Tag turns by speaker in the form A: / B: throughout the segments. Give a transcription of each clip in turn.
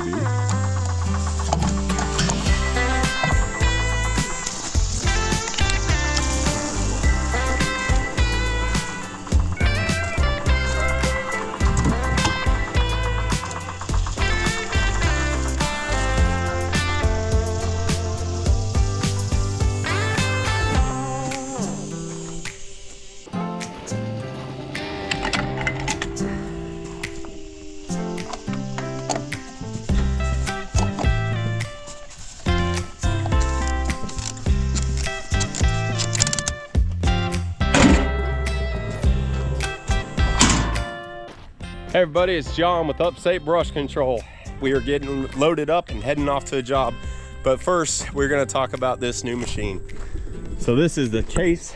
A: baby. Hey everybody, it's John with Upstate Brush Control. We are getting loaded up and heading off to a job. But first, we're gonna talk about this new machine. So this is the Case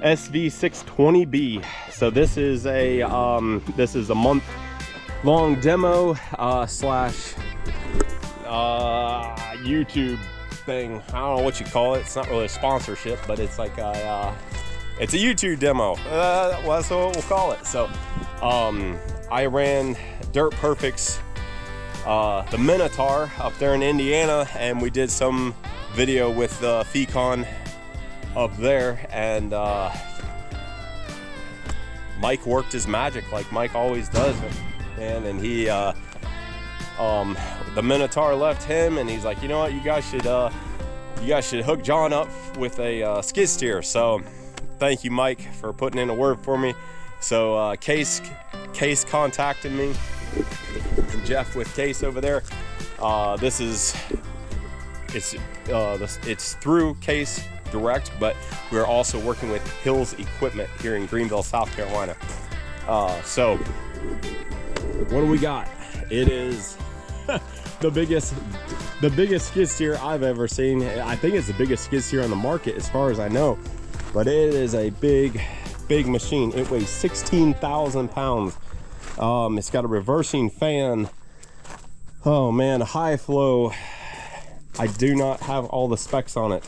A: TV620B. So this is a month-long demo slash YouTube thing. I don't know what you call it. It's not really a sponsorship, but it's like it's a YouTube demo. Well, that's what we'll call it. So I ran Dirt Perfect's the Minotaur up there in Indiana, and we did some video with the Fecon up there, and Mike worked his magic like Mike always does, and he the Minotaur left him, and he's like, you know what, you guys should hook John up with a skid steer. So thank you, Mike, for putting in a word for me. So Case contacted me, and Jeff with Case over there. It's through Case direct, but we're also working with Hills Equipment here in Greenville, South Carolina. So what do we got? It is the biggest skid steer I've ever seen. I think it's the biggest skid steer on the market as far as I know, but it is a big machine. It weighs 16,000 pounds. It's got a reversing fan. Oh man, high flow. I do not have all the specs on it,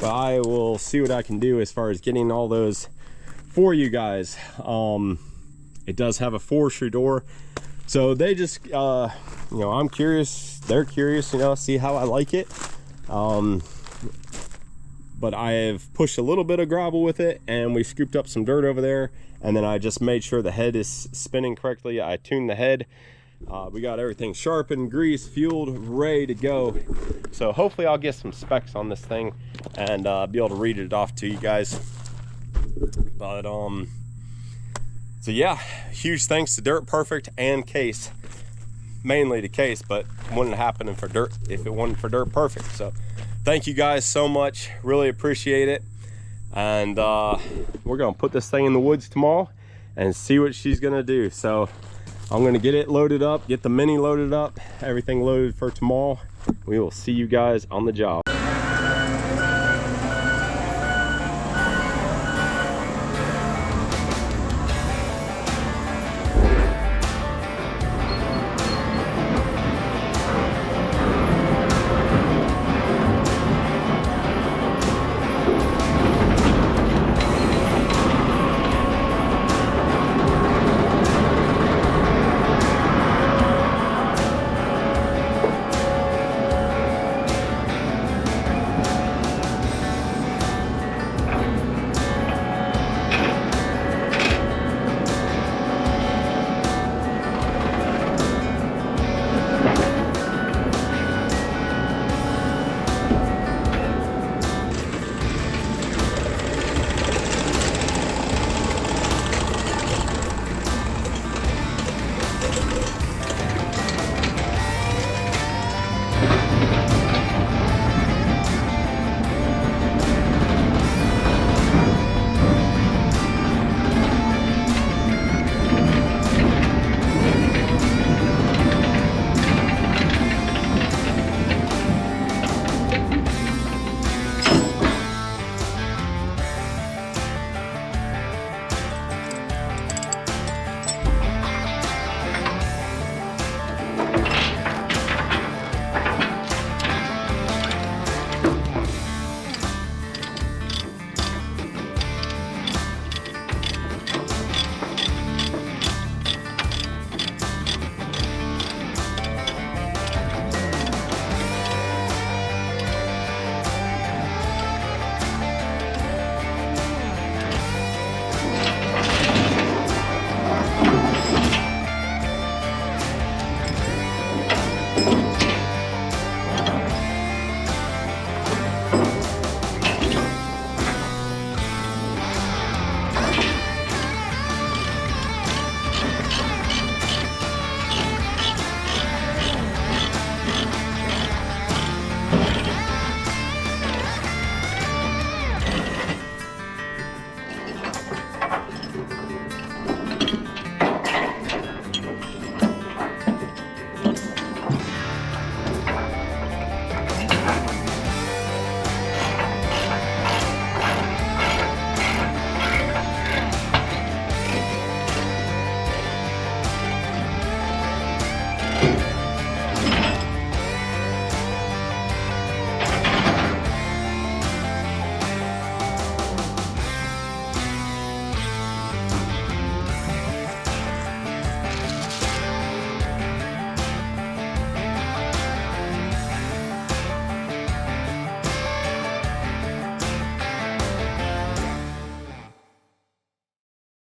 A: but I will see what I can do as far as getting all those for you guys. It does have a forestry door, so they just I'm curious, they're curious, see how I like it. But I have pushed a little bit of gravel with it, and we scooped up some dirt over there, and then I just made sure the head is spinning correctly. I tuned the head. We got everything sharpened, greased, fueled, ready to go. So hopefully I'll get some specs on this thing and be able to read it off to you guys. But so yeah, huge thanks to Dirt Perfect and Case, mainly to Case, but wouldn't happen for Dirt if it wasn't for Dirt Perfect. So thank you guys so much, really appreciate it. And we're gonna put this thing in the woods tomorrow and see what she's gonna do. So I'm gonna get it loaded up, get the Mini loaded up, everything loaded for tomorrow. We will see you guys on the job.